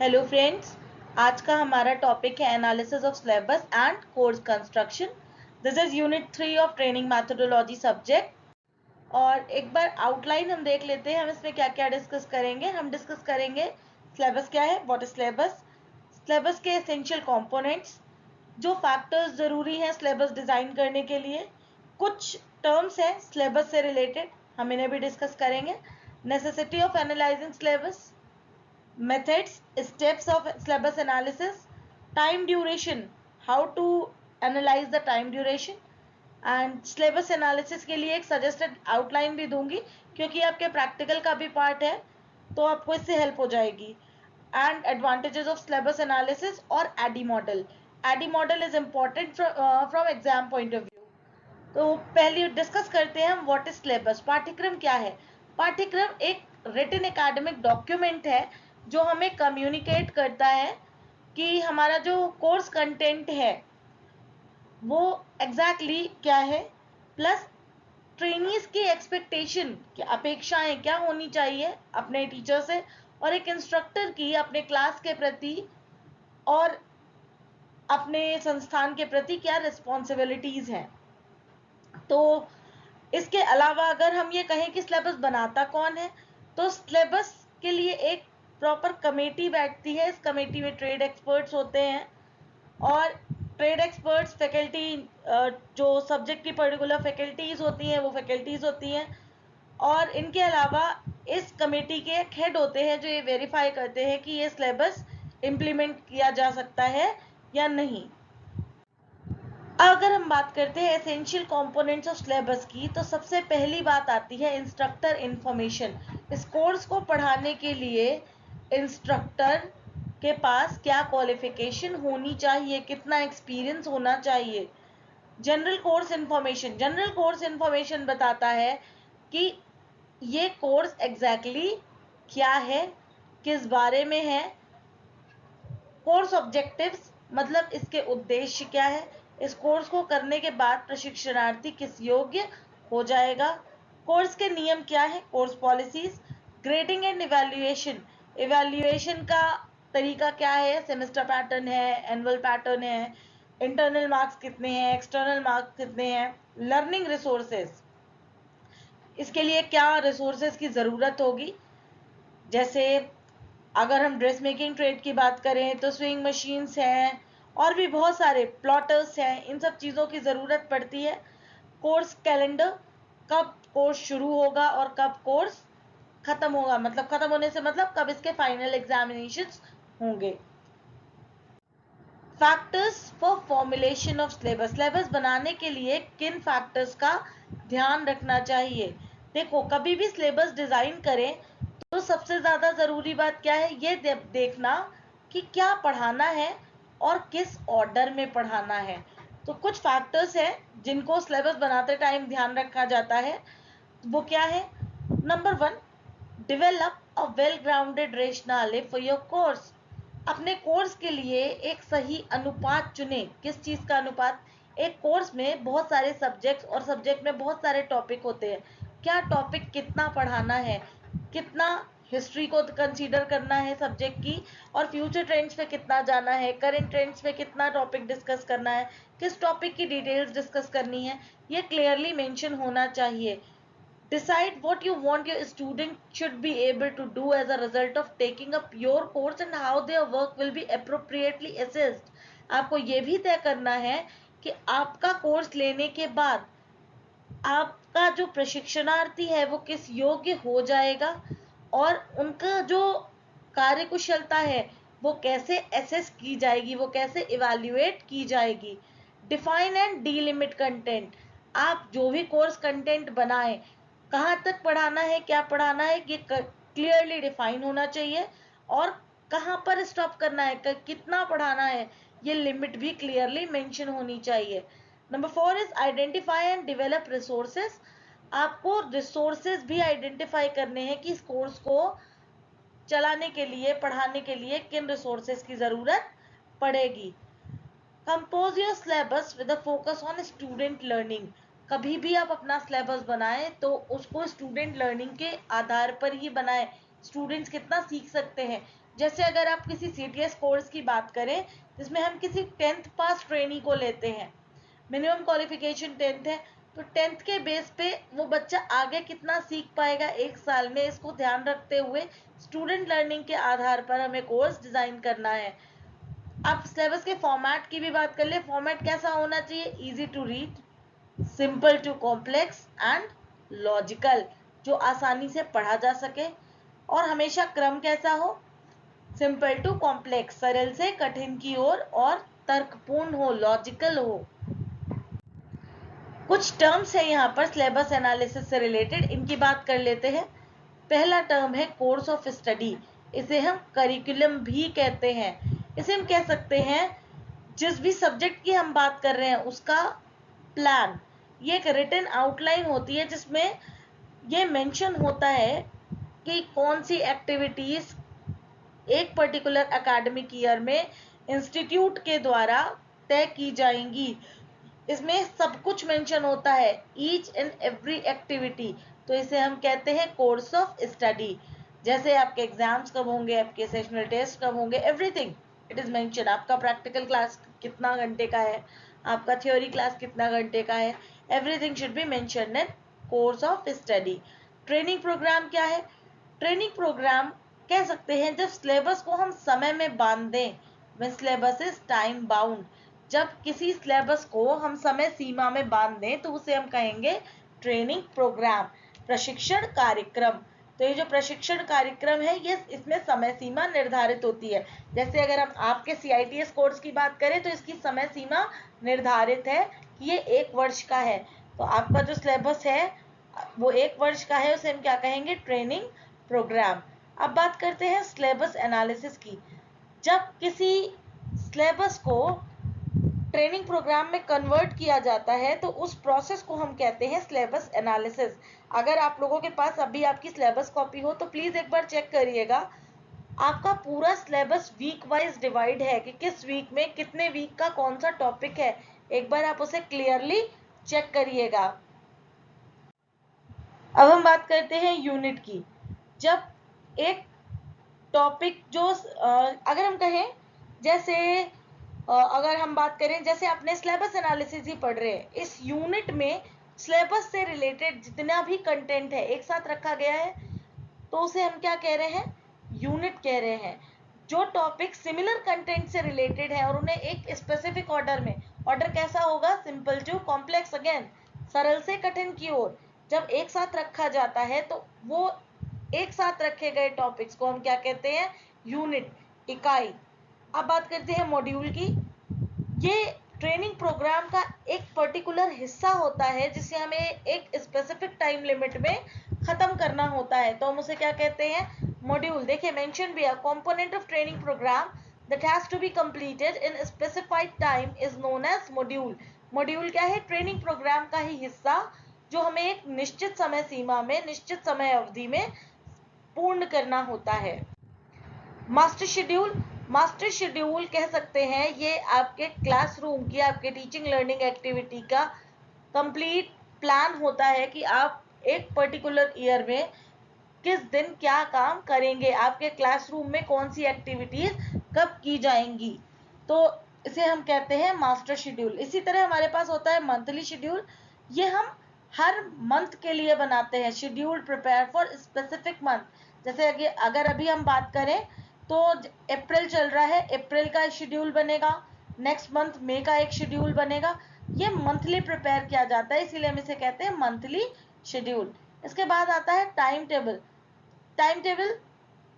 Hello friends, आज का हमारा टॉपिक है analysis of syllabus and course construction. This is unit 3 of training methodology subject. और एक बार आउटलाइन हम देख लेते हैं, हम इसमें क्या क्या डिस्कस करेंगे। हम डिस्कस करेंगे सिलेबस क्या है, व्हाट इज सिलेबस, सिलेबस के एसेंशियल कंपोनेंट्स, जो फैक्टर्स ज़रूरी हैं सिलेबस डिज़ाइन करने के लिए, कुछ टर्म्स हैं सिलेबस से रिलेटेड, हम इन्हें भी डिस्कस करेंगे। Necessity of analysing syllabus, methods, steps of syllabus analysis, time duration, how to analyze the time duration, and syllabus analysis के लिए एक सजेस्टेड आउटलाइन भी दूंगी क्योंकि आपके प्रैक्टिकल का भी पार्ट है, तो आपको इससे हेल्प हो जाएगी। And advantages of syllabus analysis और ADDIE model. ADDIE model is important from exam point of view. तो पहले डिस्कस करते हैं हम व्हाट इज सिलेबस। पाठ्यक्रम क्या है? पाठ्यक्रम एक रिटन एकेडमिक डॉक्यूमेंट है जो हमें कम्युनिकेट करता है कि हमारा जो कोर्स कंटेंट है वो एग्जैक्टली क्या है, प्लस ट्रेनीज की एक्सपेक्टेशन की अपेक्षाएं क्या होनी चाहिए अपने टीचर से, और एक इंस्ट्रक्टर की अपने क्लास के प्रति और अपने संस्थान के प्रति क्या रिस्पॉन्सिबिलिटीज हैं। तो इसके अलावा अगर हम ये कहें कि सिलेबस बनाता कौन है, तो सिलेबस के लिए एक प्रॉपर कमेटी बैठती है। इस कमेटी में ट्रेड एक्सपर्ट्स होते हैं, और ट्रेड एक्सपर्ट्स फैकल्टी, जो सब्जेक्ट की पर्टिकुलर फैकल्टीज होती हैं वो फैकल्टीज होती हैं, और इनके अलावा इस कमेटी के एक हेड होते हैं जो ये वेरीफाई करते हैं कि ये सिलेबस इम्प्लीमेंट किया जा सकता है या नहीं। अगर हम बात करते हैं एसेंशियल कंपोनेंट्स ऑफ सिलेबस की, तो सबसे पहली बात आती है इंस्ट्रक्टर इंफॉर्मेशन। इस कोर्स को पढ़ाने के लिए इंस्ट्रक्टर के पास क्या क्वालिफिकेशन होनी चाहिए, कितना एक्सपीरियंस होना चाहिए। General course information, general course information बताता है कि ये कोर्स एग्जैक्टली क्या है, किस बारे में है। कोर्स ऑब्जेक्टिव्स मतलब इसके उद्देश्य क्या है, इस कोर्स को करने के बाद प्रशिक्षणार्थी किस योग्य हो जाएगा। कोर्स के नियम क्या है, course policies. Grading and evaluation, evaluation का तरीका क्या है, सेमेस्टर पैटर्न है, एनुअल पैटर्न है, इंटरनल मार्क्स कितने हैं, एक्सटर्नल मार्क्स कितने हैं। लर्निंग रिसोर्सेज, इसके लिए क्या रिसोर्सेज की ज़रूरत होगी, जैसे अगर हम ड्रेस मेकिंग ट्रेड की बात करें तो स्विंग मशीन्स हैं, और भी बहुत सारे प्लॉटर्स हैं, इन सब चीज़ों की ज़रूरत पड़ती है। कोर्स कैलेंडर, कब कोर्स शुरू होगा और कब कोर्स खत्म होगा, मतलब खत्म होने से मतलब कब इसके फाइनल एग्जामिनेशंस होंगे। Factors for formulation of syllabus, syllabus बनाने के लिए किन फैक्टर्स का ध्यान रखना चाहिए। देखो, कभी भी सिलेबस डिज़ाइन करें तो सबसे ज़्यादा ज़रूरी बात क्या है, ये देखना कि क्या पढ़ाना है और किस ऑर्डर में पढ़ाना है। तो कुछ फैक्टर्स हैं जिनको सिलेबस बनाते टाइम ध्यान रखा जाता है। वो क्या है? Number 1, develop a well grounded rationale for your course. अपने कोर्स के लिए एक सही अनुपात चुने। किस चीज़ का अनुपात? एक कोर्स में बहुत सारे सब्जेक्ट्स और सब्जेक्ट में बहुत सारे टॉपिक होते हैं। क्या टॉपिक कितना पढ़ाना है, कितना हिस्ट्री को कंसीडर करना है सब्जेक्ट की, और फ्यूचर ट्रेंड्स पे कितना जाना है, करंट ट्रेंड्स पे कितना टॉपिक डिस्कस करना है, किस टॉपिक की डिटेल्स डिस्कस करनी है, ये क्लियरली मेंशन होना चाहिए। Decide what you want your student should be able to do as a result of taking up your course and how their work will be appropriately assessed. आपको ये भी तय करना है कि आपका कोर्स लेने के बाद आपका जो प्रशिक्षणार्थी है वो किस योग्य हो जाएगा, और उनका जो कार्यकुशलता है वो कैसे एसेस की जाएगी, वो कैसे इवैल्यूएट की जाएगी। डिफाइन एंड डीलिमिट कंटेंट, आप जो भी कोर्स कंटेंट बनाएं, कहाँ तक पढ़ाना है, क्या पढ़ाना है, ये क्लियरली डिफाइन होना चाहिए, और कहाँ पर स्टॉप करना है, कितना पढ़ाना है, ये लिमिट भी क्लियरली मेंशन होनी चाहिए। Number 4 is identify and develop resources. आपको रिसोर्सेज भी आइडेंटिफाई करने हैं कि इस कोर्स को चलाने के लिए, पढ़ाने के लिए किन रिसोर्सेज की ज़रूरत पड़ेगी। Compose your syllabus with a focus on student learning. कभी भी आप अपना सिलेबस बनाएं तो उसको स्टूडेंट लर्निंग के आधार पर ही बनाएं। स्टूडेंट्स कितना सीख सकते हैं, जैसे अगर आप किसी CTS कोर्स की बात करें जिसमें हम किसी 10th पास ट्रेनी को लेते हैं, मिनिमम क्वालिफिकेशन 10th है, तो 10th के बेस पे वो बच्चा आगे कितना सीख पाएगा एक साल में, इसको ध्यान रखते हुए स्टूडेंट लर्निंग के आधार पर हमें कोर्स डिजाइन करना है। आप सिलेबस के फॉर्मेट की भी बात कर ले, फॉर्मेट कैसा होना चाहिए? Easy to read, simple to complex and logical, जो आसानी से पढ़ा जा सके। और हमेशा क्रम कैसा हो? सिंपल टू कॉम्प्लेक्स, सरल से कठिन की ओर, और तर्कपूर्ण हो, लॉजिकल हो। कुछ टर्म्स है यहाँ पर सिलेबस एनालिसिस से रिलेटेड, इनकी बात कर लेते हैं। पहला टर्म है कोर्स ऑफ स्टडी, इसे हम करिकुलम भी कहते हैं। इसे हम कह सकते हैं जिस भी सब्जेक्ट की हम बात कर रहे हैं उसका प्लान। ये एक रिटन आउटलाइन होती है जिसमें ये मेंशन होता है कि कौन सी एक्टिविटीज एक पर्टिकुलर एकेडमिक ईयर में इंस्टीट्यूट के द्वारा तय की जाएंगी। इसमें सब कुछ मेंशन होता है, ईच एंड एवरी एक्टिविटी। तो इसे हम कहते हैं कोर्स ऑफ स्टडी। जैसे आपके एग्जाम्स कब होंगे, आपके सेशनल टेस्ट कब होंगे, एवरीथिंग इट इज मेंशन। आपका प्रैक्टिकल क्लास कितना घंटे का है, आपका थ्योरी क्लास कितना घंटे का है, everything should be mentioned in course of study. Training program क्या है? ट्रेनिंग प्रोग्राम कह सकते हैं जब सिलेबस को हम समय में बांध दें, when syllabus is time bound. जब किसी सिलेबस को हम समय सीमा में बांध दें तो उसे हम कहेंगे ट्रेनिंग प्रोग्राम, प्रशिक्षण कार्यक्रम। तो ये जो प्रशिक्षण कार्यक्रम है ये इसमें समय सीमा निर्धारित होती है। जैसे अगर हम आपके CITS कोर्स की बात करें तो इसकी समय सीमा निर्धारित है कि ये 1 वर्ष का है। तो आपका जो सिलेबस है वो 1 वर्ष का है, उसे हम क्या कहेंगे? Training program. अब बात करते हैं सिलेबस एनालिसिस की। जब किसी सिलेबस को ट्रेनिंग प्रोग्राम में कन्वर्ट किया जाता है तो उस प्रोसेस को हम कहते हैं सिलेबस एनालिसिस। अगर आप लोगों के पास अभी आपकी सिलेबस कॉपी हो तो प्लीज एक बार चेक करिएगा, आपका पूरा सिलेबस वीक वाइज डिवाइड है कि किस वीक में कितने वीक का कौन सा टॉपिक है। एक बार आप उसे क्लियरली चेक करिएगा। अब हम बात करते हैं यूनिट की। जब एक टॉपिक जो अगर हम कहें जैसे अगर हम बात करें जैसे आपने सिलेबस एनालिसिस ही पढ़ रहे हैं, इस यूनिट में सिलेबस से रिलेटेड जितना भी कंटेंट है एक साथ रखा गया है तो उसे हम क्या कह रहे हैं? यूनिट कह रहे हैं। जो टॉपिक सिमिलर कंटेंट से रिलेटेड है और उन्हें एक स्पेसिफिक ऑर्डर में, ऑर्डर कैसा होगा? सिंपल टू कॉम्प्लेक्स, अगेन सरल से कठिन की ओर, जब एक साथ रखा जाता है तो वो एक साथ रखे गए टॉपिक्स को हम क्या कहते हैं? यूनिट, इकाई। अब बात करते हैं मॉड्यूल की। ये ट्रेनिंग प्रोग्राम का एक पर्टिकुलर हिस्सा होता है जिसे हमें एक स्पेसिफिक टाइम लिमिट में खत्म करना होता है, तो हम उसे क्या कहते हैं? मॉड्यूल। देखिए मेंशन भी है, component of training program that has to be completed in specified time is known as module. Module क्या है? ट्रेनिंग प्रोग्राम का ही हिस्सा जो हमें एक निश्चित समय सीमा में, निश्चित समय अवधि में पूर्ण करना होता है। मास्टर शेड्यूल, मास्टर शेड्यूल कह सकते हैं ये आपके क्लासरूम की, आपके टीचिंग लर्निंग एक्टिविटी का कंप्लीट प्लान होता है कि आप एक पर्टिकुलर ईयर में किस दिन क्या काम करेंगे, आपके क्लासरूम में कौन सी एक्टिविटीज कब की जाएंगी। तो इसे हम कहते हैं मास्टर शेड्यूल। इसी तरह हमारे पास होता है मंथली शेड्यूल। ये हम हर मंथ के लिए बनाते हैं, schedule prepare for specific month. जैसे अगर अभी हम बात करें तो अप्रैल चल रहा है, अप्रैल का शेड्यूल बनेगा, नेक्स्ट मंथ मई का एक शेड्यूल बनेगा। ये मंथली प्रिपेयर किया जाता है, इसीलिए हम इसे कहते हैं मंथली शेड्यूल। इसके बाद आता है time table. Time table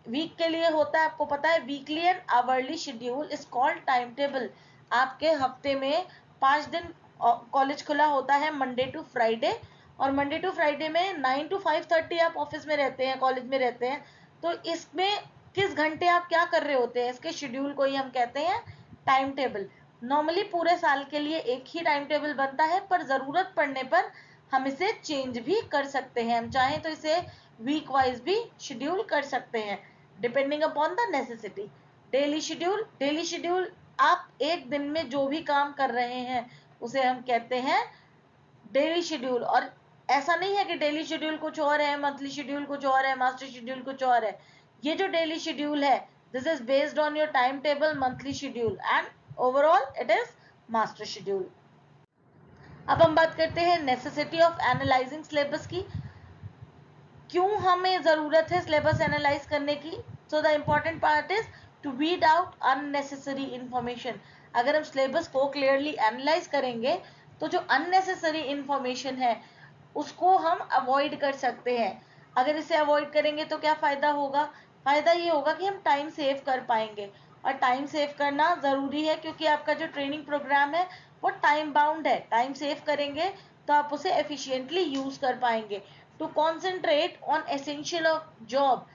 week के लिए होता है, आपको पता है, weekly and hourly schedule is called time table. आपके हफ्ते में 5 दिन कॉलेज खुला होता है, मंडे टू फ्राइडे, और मंडे टू फ्राइडे में 9 to 5:30 आप ऑफिस में रहते हैं, कॉलेज में रहते हैं। तो इसमें किस घंटे आप क्या कर रहे होते हैं, इसके शेड्यूल को ही हम कहते हैं टाइम टेबल। नॉर्मली पूरे साल के लिए एक ही टाइम टेबल बनता है, पर जरूरत पड़ने पर हम इसे चेंज भी कर सकते हैं। हम चाहें तो इसे वीक वाइज भी शेड्यूल कर सकते हैं, depending upon the necessity. Daily schedule, daily schedule आप एक दिन में जो भी काम कर रहे हैं उसे हम कहते हैं डेली शेड्यूल। और ऐसा नहीं है कि डेली शेड्यूल कुछ और है, मंथली शेड्यूल कुछ और है, मास्टर शेड्यूल कुछ और है। ये जो डेली शेड्यूल है This is based on your timetable, monthly schedule, and overall it is master schedule. अब हम बात करते हैं नेसेसिटी ऑफ एनालाइजिंग सिलेबस की. क्यों हमें जरूरत है सिलेबस एनालाइज करने की? So the important part is to weed out unnecessary information. अगर हम सिलेबस को क्लियरली एनालाइज करेंगे तो जो अननेसेसरी इंफॉर्मेशन है उसको हम अवॉइड कर सकते हैं. अगर इसे अवॉइड करेंगे तो क्या फायदा होगा? फायदा ये होगा कि हम टाइम सेव कर पाएंगे. और टाइम सेव करना जरूरी है क्योंकि आपका जो ट्रेनिंग प्रोग्राम है वो टाइम बाउंड है. टाइम सेव करेंगे तो आप उसे एफिशिएंटली यूज कर पाएंगे. To concentrate on essential of job,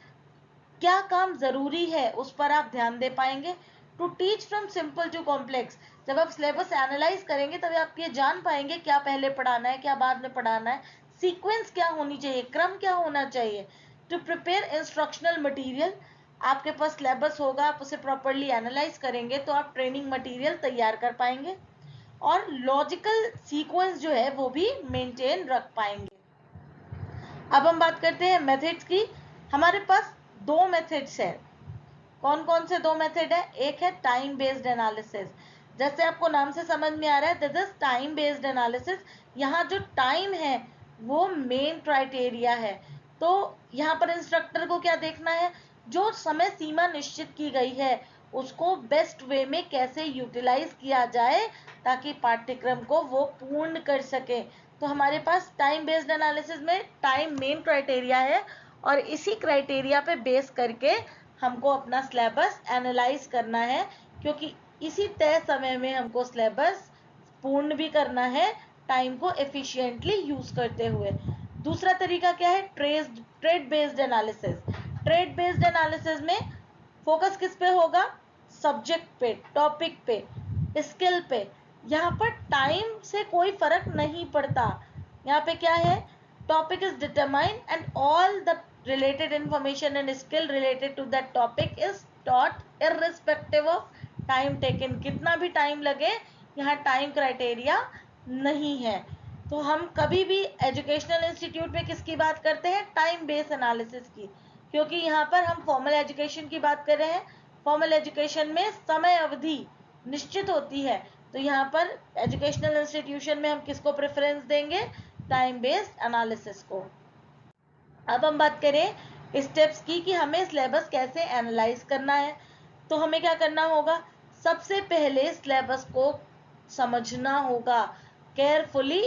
क्या काम जरूरी है उस पर आप ध्यान दे पाएंगे. To teach from simple to complex, जब आप सिलेबस एनालाइज करेंगे तभी आप ये जान पाएंगे क्या पहले पढ़ाना है, क्या बाद में पढ़ाना है, सीक्वेंस क्या होनी चाहिए, क्रम क्या होना चाहिए. टू प्रिपेयर इंस्ट्रक्शनल मटेरियल, आपके पास सिलेबस होगा, आप उसे प्रॉपरली एनालाइज करेंगे तो आप ट्रेनिंग मटेरियल तैयार कर पाएंगे और लॉजिकल सीक्वेंस जो है वो भी मेंटेन रख पाएंगे. अब हम बात करते हैं मेथड्स की. हमारे पास दो मेथड्स है. कौन कौन से दो मेथड है? एक है टाइम बेस्ड एनालिसिस. जैसे आपको नाम से समझ में आ रहा है, this is time based analysis. यहाँ जो टाइम है वो मेन क्राइटेरिया है. तो यहाँ पर इंस्ट्रक्टर को क्या देखना है? जो समय सीमा निश्चित की गई है उसको बेस्ट वे में कैसे यूटिलाइज किया जाए ताकि पाठ्यक्रम को वो पूर्ण कर सके. तो हमारे पास टाइम बेस्ड एनालिसिस में टाइम मेन क्राइटेरिया है और इसी क्राइटेरिया पे बेस करके हमको अपना सिलेबस एनालाइज करना है क्योंकि इसी तय समय में हमको सिलेबस पूर्ण भी करना है टाइम को एफिशिएंटली यूज करते हुए. दूसरा तरीका क्या है? Trade based analysis. Trade based analysis में फोकस किस पे होगा? सब्जेक्ट पे, टॉपिक पे, स्किल पे. यहाँ पर टाइम से कोई फर्क नहीं पड़ता. यहाँ पे क्या है? Topic is determined and all the related information and skill related to that topic is taught irrespective of time taken. कितना भी टाइम लगे, यहाँ टाइम क्राइटेरिया नहीं है. तो हम कभी भी एजुकेशनल इंस्टीट्यूट में किसकी बात करते हैं? टाइम बेस्ड एनालिसिस की. क्योंकि यहाँ पर हम फॉर्मल एजुकेशन की बात कर रहे हैं. फॉर्मल एजुकेशन में समय अवधि निश्चित होती है तो यहाँ पर एजुकेशनल इंस्टीट्यूशन में हम किसको प्रेफरेंस देंगे? टाइम बेस्ड एनालिसिस को. अब हम बात करें स्टेप्स की कि हमें सिलेबस कैसे एनालाइज करना है. तो हमें क्या करना होगा? सबसे पहले सिलेबस को समझना होगा, केयरफुली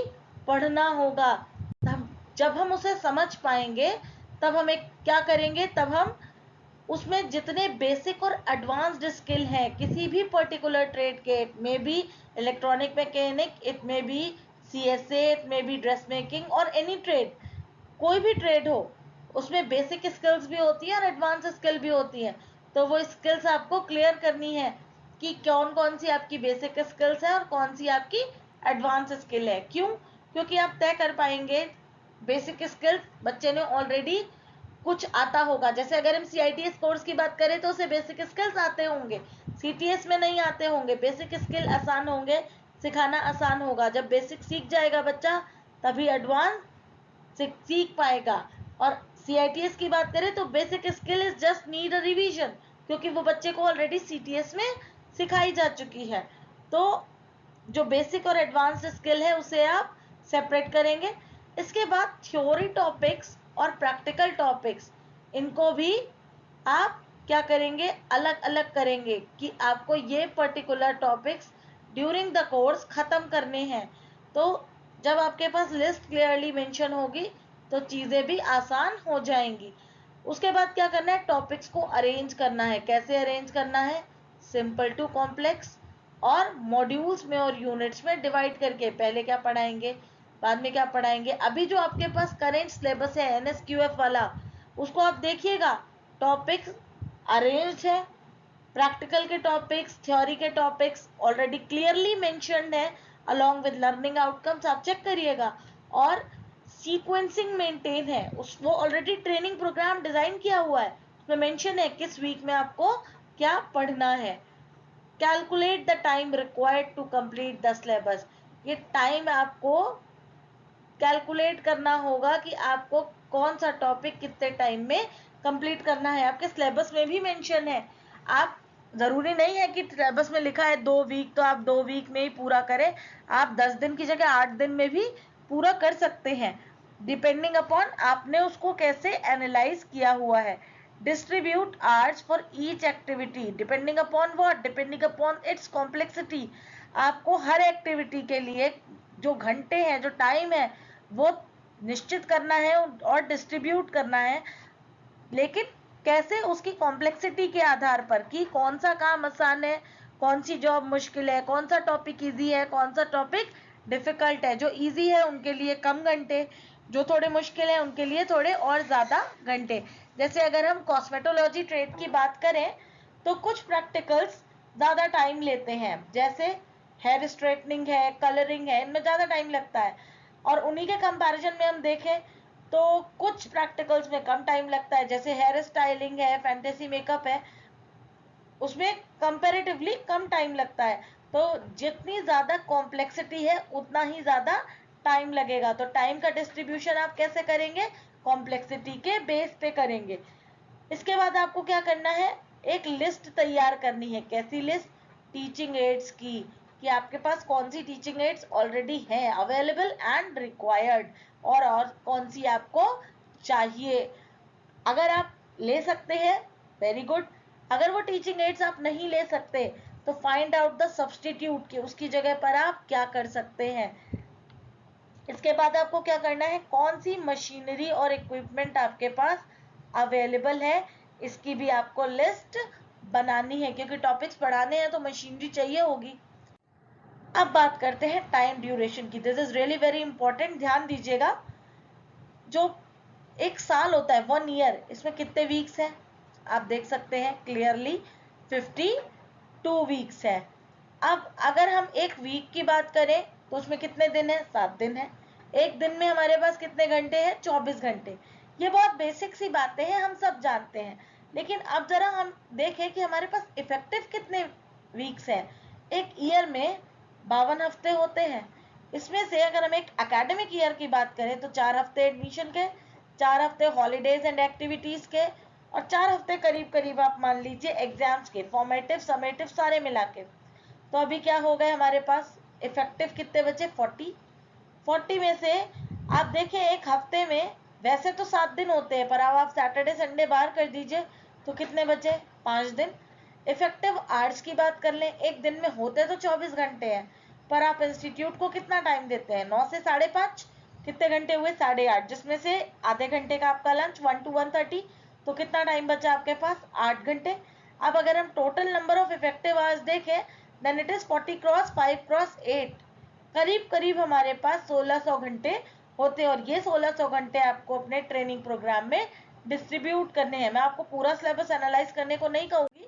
पढ़ना होगा. जब हम उसे समझ पाएंगे तब हमें क्या करेंगे? तब हम उसमें जितने बेसिक और एडवांस्ड स्किल हैं किसी भी पर्टिकुलर ट्रेड के, it may be electronic mechanic, it may be CSA, it may be dress making और एनी ट्रेड, कोई भी ट्रेड हो उसमें बेसिक स्किल्स भी होती है और एडवांस स्किल भी होती है. तो वो स्किल्स आपको क्लियर करनी है कि कौन कौन सी आपकी बेसिक स्किल्स है और कौन सी आपकी एडवांस स्किल है. क्यों? क्योंकि आप तय कर पाएंगे बेसिक स्किल्स बच्चे ने ऑलरेडी कुछ आता होगा. जैसे अगर हम CITS कोर्स की बात करें तो उसे बेसिक स्किल्स आते होंगे, CTS में नहीं आते होंगे. बेसिक स्किल आसान होंगे, सिखाना आसान होगा. जब बेसिक सीख जाएगा बच्चा तभी एडवांस सीख पाएगा. और CITS की बात करें तो basic skill is just need a revision क्योंकि वो बच्चे को ऑलरेडी CTS में सिखाई जा चुकी है. तो जो बेसिक और एडवांस स्किल है उसे आप सेपरेट करेंगे. इसके बाद थ्योरी टॉपिक्स और प्रैक्टिकल टॉपिक्स, इनको भी आप क्या करेंगे? अलग अलग करेंगे कि आपको ये particular topics during the course खत्म करने हैं. तो जब आपके पास लिस्ट क्लियरली मेंशन होगी तो चीज़ें भी आसान हो जाएंगी. उसके बाद क्या करना है? टॉपिक्स को अरेंज करना है. कैसे अरेंज करना है? सिंपल टू कॉम्प्लेक्स और मॉड्यूल्स में और यूनिट्स में डिवाइड करके. पहले क्या पढ़ाएंगे, बाद में क्या पढ़ाएंगे. अभी जो आपके पास करेंट सिलेबस है NSQF वाला, उसको आप देखिएगा, टॉपिक्स अरेंज्ड है, प्रैक्टिकल के टॉपिक्स, थ्योरी के टॉपिक्स ऑलरेडी क्लियरली मेंशन्ड है अलॉन्ग विद लर्निंग आउटकम्स. आप चेक करिएगा. और सीक्वेंसिंग मेंटेन है, उस वो ऑलरेडी ट्रेनिंग प्रोग्राम डिजाइन किया हुआ है, उसमें मेंशन है किस वीक में आपको क्या पढ़ना है. Calculate the time required to complete the syllabus. ये टाइम आपको कैलकुलेट करना होगा कि आपको कौन सा टॉपिक कितने टाइम में कंप्लीट करना है. आपके सिलेबस में भी मेंशन है. आप ज़रूरी नहीं है कि सिलेबस में लिखा है 2 वीक तो आप 2 वीक में ही पूरा करें, आप 10 दिन की जगह 8 दिन में भी पूरा कर सकते हैं, डिपेंडिंग अपॉन आपने उसको कैसे एनालाइज किया हुआ है। Distribute hours for each activity depending upon what, depending upon its complexity. आपको हर एक्टिविटी के लिए जो घंटे हैं, जो टाइम है, वो निश्चित करना है और डिस्ट्रीब्यूट करना है, लेकिन कैसे, उसकी कॉम्प्लेक्सिटी के आधार पर कि कौन सा काम आसान है, कौन सी जॉब मुश्किल है, कौन सा टॉपिक इजी है, कौन सा टॉपिक डिफिकल्ट है। जो इजी है उनके लिए कम घंटे, जो थोड़े मुश्किल है उनके लिए थोड़े और ज़्यादा घंटे। जैसे अगर हम कॉस्मेटोलॉजी ट्रेड की बात करें तो कुछ प्रैक्टिकल्स ज़्यादा टाइम लेते हैं, जैसे हेयर स्ट्रेटनिंग है, कलरिंग है, इनमें ज़्यादा टाइम लगता है। और उन्हीं के कंपैरिजन में हम देखें तो कुछ प्रैक्टिकल्स में कम टाइम लगता है, जैसे हेयर स्टाइलिंग है, फैंटेसी मेकअप है, उसमें कंपैरेटिवली कम टाइम लगता है। तो जितनी ज़्यादा कॉम्प्लेक्सिटी है उतना ही ज़्यादा टाइम लगेगा। तो टाइम का डिस्ट्रीब्यूशन आप कैसे करेंगे, कॉम्प्लेक्सिटी के बेस पे करेंगे। इसके बाद आपको क्या करना है, एक लिस्ट तैयार करनी है। कैसी लिस्ट, टीचिंग एड्स की, कि आपके पास कौन सी टीचिंग एड्स ऑलरेडी हैं अवेलेबल एंड रिक्वायर्ड, और कौन सी आपको चाहिए। अगर आप ले सकते हैं वेरी गुड, अगर वो टीचिंग एड्स आप नहीं ले सकते तो फाइंड आउट द सब्सटीट्यूट, कि उसकी जगह पर आप क्या कर सकते हैं। इसके बाद आपको क्या करना है, कौन सी मशीनरी और इक्विपमेंट आपके पास अवेलेबल है, इसकी भी आपको लिस्ट बनानी है, क्योंकि टॉपिक्स पढ़ाने हैं तो मशीनरी चाहिए होगी। अब बात करते हैं टाइम ड्यूरेशन की। This is really very important, ध्यान दीजिएगा। जो एक साल होता है 1 ईयर, इसमें कितने वीक्स हैं आप देख सकते हैं क्लियरली, 52 वीक्स है। अब अगर हम एक वीक की बात करें तो उसमें कितने दिन है, 7 दिन है। एक दिन में हमारे पास कितने घंटे हैं, 24 घंटे। ये बहुत बेसिक सी बातें हैं, हम सब जानते हैं। लेकिन अब जरा हम देखें कि हमारे पास इफेक्टिव कितने वीक्स हैं। एक ईयर में 52 हफ्ते होते हैं। इसमें से अगर हम एक एकेडमिक ईयर की बात करें तो 4 हफ्ते एडमिशन के, 4 हफ्ते हॉलीडेज एंड एक्टिविटीज के, और 4 हफ्ते करीब करीब आप मान लीजिए एग्जाम्स के, फॉर्मेटिव समेटिव सारे मिला के। तो अभी क्या हो गए हमारे पास, इफेक्टिव कितने बचे, 40 में से आप देखें एक हफ्ते में वैसे तो 7 दिन होते हैं, पर अब आप सैटरडे संडे बाहर कर दीजिए तो कितने बचे, 5 दिन। इफेक्टिव आवर्स की बात कर लें, एक दिन में होते तो 24 घंटे हैं, पर आप इंस्टीट्यूट को कितना टाइम देते हैं, 9 से 5:30, कितने घंटे हुए, 8.5, जिसमें से आधे घंटे का आपका लंच, 1 to 1:30, तो कितना टाइम बचा आपके पास, 8 घंटे। अब अगर हम total number of effective hours देखें then it is 40 cross 5 cross 8, करीब करीब हमारे पास 1600 घंटे होते हैं। और ये 1600 घंटे आपको अपने ट्रेनिंग प्रोग्राम में डिस्ट्रीब्यूट करने हैं। मैं आपको पूरा सिलेबस एनालाइज करने को नहीं कहूँगी,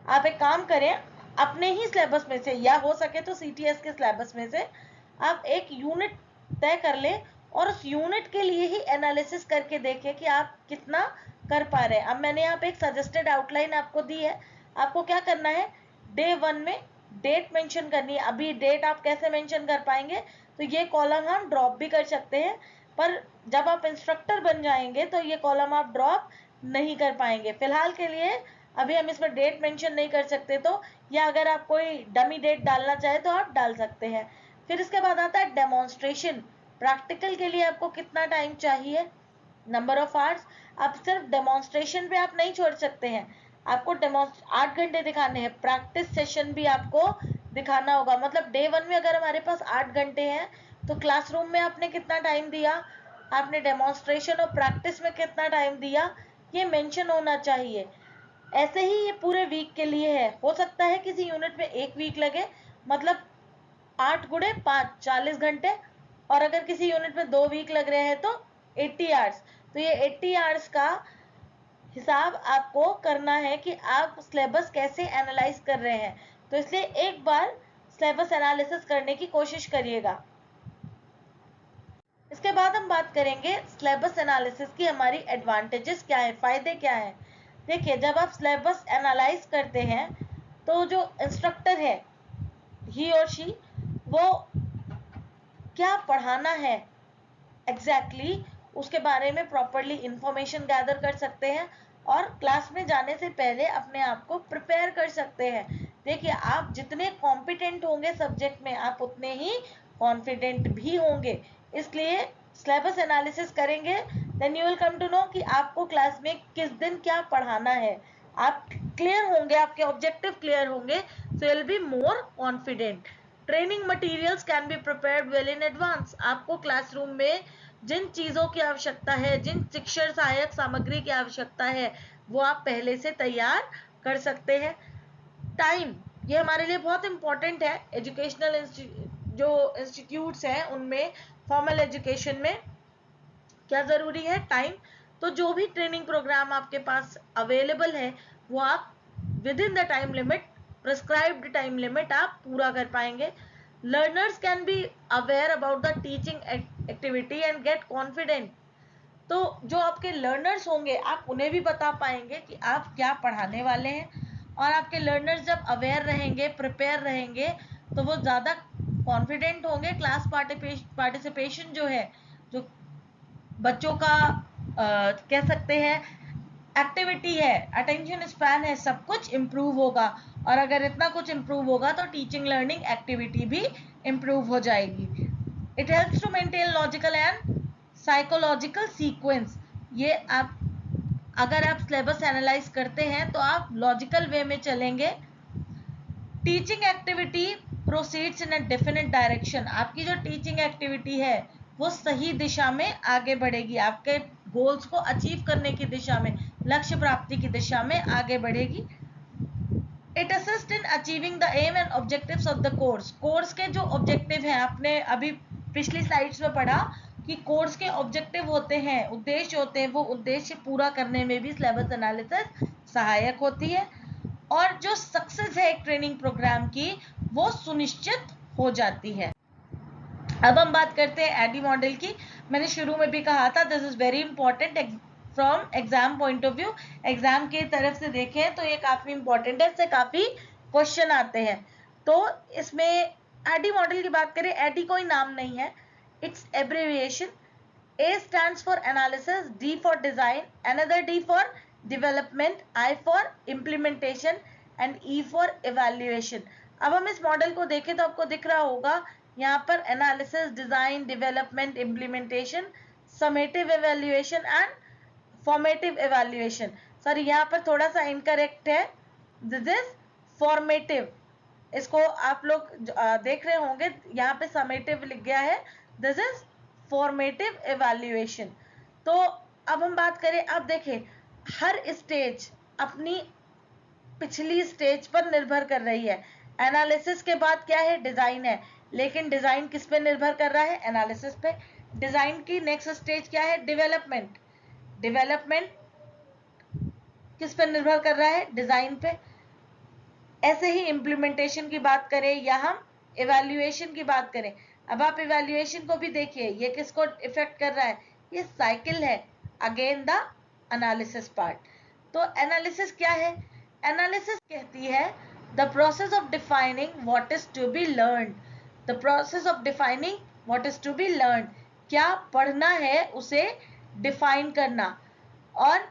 आप एक काम करें, अपने ही सिलेबस में से या हो सके तो सीटीएस के सिलेबस में से आप एक यूनिट तय कर लें और उस यूनिट के लिए ही एनालिसिस करके देखें कि आप कितना कर पा रहे हैं। अब मैंने यहाँ पे एक सजेस्टेड आउटलाइन आपको दी है, आपको क्या करना है, डे 1 में डेट मेंशन करनी है। अभी डेट आप कैसे मेंशन कर पाएंगे, तो ये कॉलम हम ड्रॉप भी कर सकते हैं, पर जब आप इंस्ट्रक्टर बन जाएंगे तो ये कॉलम आप ड्रॉप नहीं कर पाएंगे। फिलहाल के लिए अभी हम इसमें डेट मेंशन नहीं कर सकते, तो या अगर आप कोई डमी डेट डालना चाहे तो आप डाल सकते हैं। फिर इसके बाद आता है डेमोन्स्ट्रेशन। प्रैक्टिकल के लिए आपको कितना टाइम चाहिए, नंबर ऑफ आवर्स। आप सिर्फ डेमोन्स्ट्रेशन पे आप नहीं छोड़ सकते हैं, आपको 8 घंटे दिखाने हैं, प्रैक्टिस सेशन भी आपको दिखाना होगा। मतलब डे 1 में अगर हमारे पास 8 घंटे हैं तो क्लासरूम में आपने कितना टाइम दिया, आपने डेमोन्स्ट्रेशन और प्रैक्टिस में कितना टाइम दिया, ये मेंशन होना चाहिए। ऐसे ही ये पूरे वीक के लिए है, हो सकता है किसी यूनिट में 1 वीक लगे, मतलब 8 गुणे 5 40 घंटे, और अगर किसी यूनिट में 2 वीक लग रहे हैं तो 80 आवर्स। तो ये 80 आवर्स का हिसाब आपको करना है कि आप सिलेबस कैसे एनालाइज कर रहे हैं। तो इसलिए एक बार सिलेबस एनालिसिस करने की कोशिश करिएगा। इसके बाद हम बात करेंगे सिलेबस एनालिसिस की हमारी एडवांटेजेस क्या है, फायदे क्या हैं। देखिए, जब आप सिलेबस एनालाइज करते हैं तो जो इंस्ट्रक्टर है ही और शी, वो क्या पढ़ाना है एग्जैक्टली उसके बारे में प्रॉपरली इंफॉर्मेशन गैदर कर सकते हैं, और क्लास में जाने से पहले अपने आप को प्रिपेयर कर सकते हैं। देखिए, आप जितने कॉम्पिटेंट होंगे सब्जेक्ट में, आप उतने ही कॉन्फिडेंट भी होंगे। इसलिए सिलेबस एनालिसिस करेंगे, then you will come to know कि आपको क्लास में किस दिन क्या पढ़ाना है। आप क्लियर होंगे, आपके ऑब्जेक्टिव क्लियर होंगे, so you will be more confident. Training materials can be prepared well in advance. आपको क्लासरूम में जिन चीज़ों की आवश्यकता है, जिन शिक्षण सहायक सामग्री की आवश्यकता है, वो आप पहले से तैयार कर सकते हैं। टाइम, ये हमारे लिए बहुत इंपॉर्टेंट है। एजुकेशनल जो इंस्टीट्यूट्स हैं उनमें, फॉर्मल एजुकेशन में क्या ज़रूरी है? टाइम। तो जो भी ट्रेनिंग प्रोग्राम आपके पास अवेलेबल है, वो आप within the time limit, prescribed time limit, आप पूरा कर पाएंगे। Learners can be aware about the teaching activity and get confident. तो जो आपके लर्नर्स होंगे, आप उन्हें भी बता पाएंगे कि आप क्या पढ़ाने वाले हैं। और आपके लर्नर्स जब अवेयर रहेंगे, प्रिपेयर रहेंगे, तो वो ज़्यादा कॉन्फिडेंट होंगे। क्लास पार्टिसिपेशन जो है, जो बच्चों का कह सकते हैं एक्टिविटी है, अटेंशन स्पैन है, सब कुछ इम्प्रूव होगा। और अगर इतना कुछ इम्प्रूव होगा तो टीचिंग लर्निंग एक्टिविटी भी इम्प्रूव हो जाएगी। It helps to maintain logical and psychological sequence. ये आप, अगर आप सिलेबस एनालाइज करते हैं तो आप लॉजिकल वे में चलेंगे। Teaching activity proceeds in a definite direction. आपकी जो टीचिंग एक्टिविटी है वो सही दिशा में आगे बढ़ेगी, आपके गोल्स को अचीव करने की दिशा में, लक्ष्य प्राप्ति की दिशा में आगे बढ़ेगी। It assist in achieving the aim and objectives of the course. Course के जो ऑब्जेक्टिव हैं, आपने अभी पिछली स्लाइड्स में पढ़ा कि कोर्स के ऑब्जेक्टिव होते हैं, उद्देश्य होते हैं, वो उद्देश्य पूरा करने में भी सिलेबस एनालिसिस सहायक होती है। और जो सक्सेस है एक ट्रेनिंग प्रोग्राम की, वो सुनिश्चित हो जाती है। अब हम बात करते हैं एडी मॉडल की। मैंने शुरू में भी कहा था, this is very important from exam point of view. Exam की तरफ से देखें तो ये काफी इंपॉर्टेंट है, इससे काफी क्वेश्चन आते हैं। तो इसमें एडी मॉडल की बात करें, एडी कोई नाम नहीं है, it's abbreviation. A stands for analysis, D for design, another D for development, I for implementation and E for evaluation. अब हम इस मॉडल को देखें तो आपको दिख रहा होगा यहाँ पर analysis, design, development, implementation, summative evaluation and formative evaluation. Sorry, यहाँ पर थोड़ा सा इनकरेक्ट है, दिस इज फॉर्मेटिव। इसको आप लोग देख रहे होंगे, यहाँ पे समेटिव लिख गया है, दिस इज फॉर्मेटिव एवेल्युएशन। तो अब हम बात करें, अब देखें, हर स्टेज अपनी पिछली स्टेज पर निर्भर कर रही है। एनालिसिस के बाद क्या है? डिजाइन है, लेकिन डिजाइन किस पे निर्भर कर रहा है? एनालिसिस पे। डिजाइन की नेक्स्ट स्टेज क्या है? डेवलपमेंट। डेवलपमेंट किस पे निर्भर कर रहा है? डिजाइन पे। ऐसे ही इम्प्लीमेंटेशन की बात करें या हम इवैल्यूएशन की बात करें, अब आप इवैल्यूएशन को भी देखिए, ये किसको इफेक्ट कर रहा है? ये साइकिल है, अगेन द एनालिसिस पार्ट। तो एनालिसिस क्या है? एनालिसिस कहती है the process of defining what is to be learn. The process of defining what is to be learn, क्या पढ़ना है उसे डिफाइन करना। और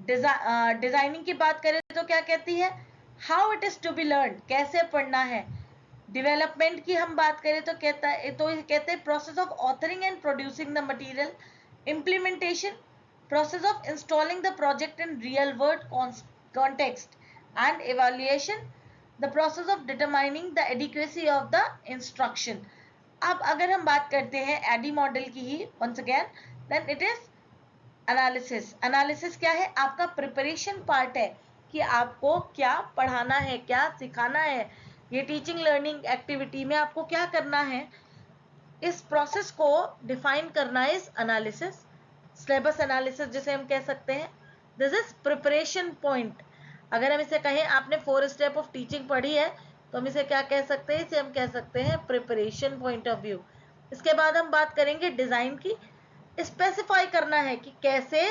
डिजाइनिंग की बात करें तो क्या कहती है? How it is to be learn, कैसे पढ़ना है। डेवलपमेंट की हम बात करें तो कहते हैं process of authoring and producing the material. Implementation, process of installing the project in real world context. And evaluation, the process of determining the adequacy of the instruction. अब अगर हम बात करते हैं एडी मॉडल की ही, once again, then it is analysis. Analysis क्या है? आपका प्रिपरेशन पार्ट है कि आपको क्या पढ़ाना है, क्या सिखाना है, ये टीचिंग लर्निंग एक्टिविटी में आपको क्या करना है, इस प्रोसेस को डिफाइन करना इज एनालिसिस। सिलेबस एनालिसिस जिसे हम कह सकते हैं, दिस इज प्रिपरेशन पॉइंट। अगर हम इसे कहें, आपने 4 स्टेप ऑफ टीचिंग पढ़ी है, तो हम इसे क्या कह सकते हैं? इसे हम कह सकते हैं प्रिपरेशन पॉइंट ऑफ व्यू। इसके बाद हम बात करेंगे डिजाइन की। स्पेसिफाई करना है कि कैसे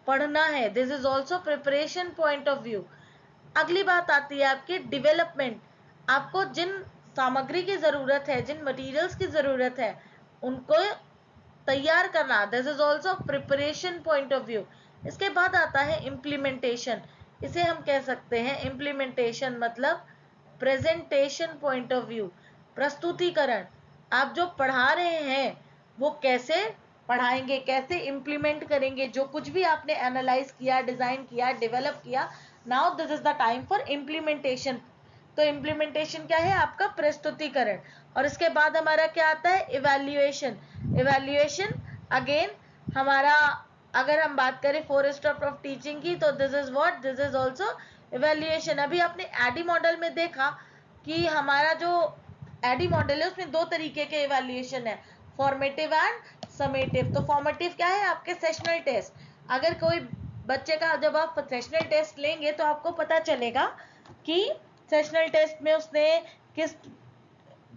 पढ़ना है, this is also preparation point of view. अगली बात आती है आपकी डेवलपमेंट। आपको जिन सामग्री की जरूरत है, जिन मटेरियल्स की जरूरत है, उनको तैयार करना, this is also preparation point of view. इसके बाद आता है इम्प्लीमेंटेशन। इसे हम कह सकते हैं इम्प्लीमेंटेशन मतलब प्रेजेंटेशन पॉइंट ऑफ व्यू, प्रस्तुतिकरण। आप जो पढ़ा रहे हैं वो कैसे पढ़ाएंगे, कैसे इम्प्लीमेंट करेंगे, जो कुछ भी आपने एनालाइज किया, डिजाइन किया, डेवलप किया, now this is the time for implementation. तो इम्प्लीमेंटेशन क्या है? आपका प्रस्तुतिकरण। और इसके बाद हमारा क्या आता है? इवैल्यूएशन। इवैल्यूएशन अगेन हमारा, अगर हम बात करें 4 स्टेप ऑफ टीचिंग की, तो this is what, this is also evaluation. अभी आपने एडी मॉडल में देखा कि हमारा जो एडी मॉडल है उसमें 2 तरीके के इवैल्यूएशन है, फॉर्मेटिव एंड समेटिव। तो फॉर्मेटिव क्या है? आपके सेशनल टेस्ट। अगर कोई बच्चे का, जब आप सेशनल टेस्ट लेंगे तो आपको पता चलेगा कि सेशनल टेस्ट में उसने किस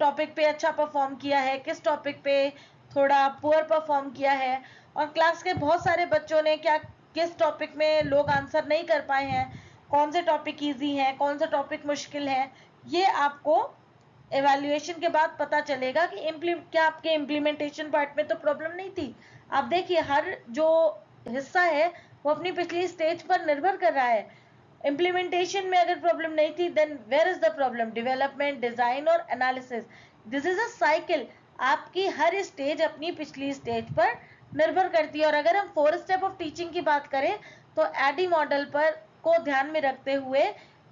टॉपिक पे अच्छा परफॉर्म किया है, किस टॉपिक पे थोड़ा पुअर परफॉर्म किया है, और क्लास के बहुत सारे बच्चों ने क्या, किस टॉपिक में लोग आंसर नहीं कर पाए हैं, कौन से टॉपिक इजी हैं, कौन सा टॉपिक मुश्किल है। ये आपको एवेल्युएशन के बाद पता चलेगा कि क्या आपके इम्प्लीमेंटेशन पार्ट में तो प्रॉब्लम नहीं थी। आप देखिए हर जो हिस्सा है वो अपनी पिछली स्टेज पर निर्भर कर रहा है। इम्प्लीमेंटेशन में अगर प्रॉब्लम नहीं थी, then where is the problem? Development, design और analysis. This is a cycle. आपकी हर स्टेज अपनी पिछली स्टेज पर निर्भर करती है। और अगर हम 4 स्टेप ऑफ टीचिंग की बात करें तो एडी मॉडल पर को ध्यान में रखते हुए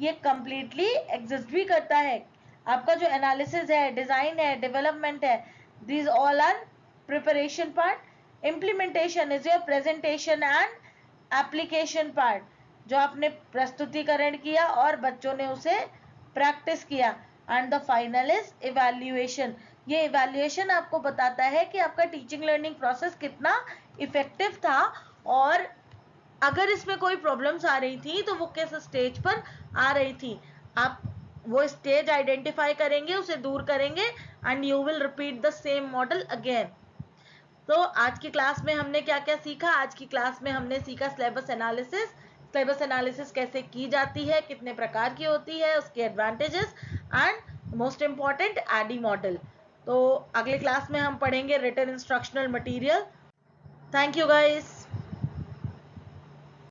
ये कंप्लीटली एग्जिस्ट भी करता है। आपका जो एनालिसिस है, डिजाइन है, डेवलपमेंट है, these all are preparation part. Implementation is your presentation and application part, जो आपने प्रस्तुतिकरण किया और बच्चों ने उसे प्रैक्टिस किया। And the final is evaluation. ये इवैल्यूएशन आपको बताता है कि आपका टीचिंग लर्निंग प्रोसेस कितना इफेक्टिव था, और अगर इसमें कोई प्रॉब्लम्स आ रही थी तो वो किस स्टेज पर आ रही थी। आप वो स्टेज आइडेंटिफाई करेंगे, उसे दूर करेंगे, and you will repeat the same model again. तो आज की क्लास में हमने क्या क्या सीखा? आज की क्लास में हमने सीखा सिलेबस एनालिसिस। सिलेबस एनालिसिस कैसे की जाती है, कितने प्रकार की होती है, उसके advantages, and most important ADDIE model. तो अगले क्लास में हम पढ़ेंगे written instructional material. Thank you guys.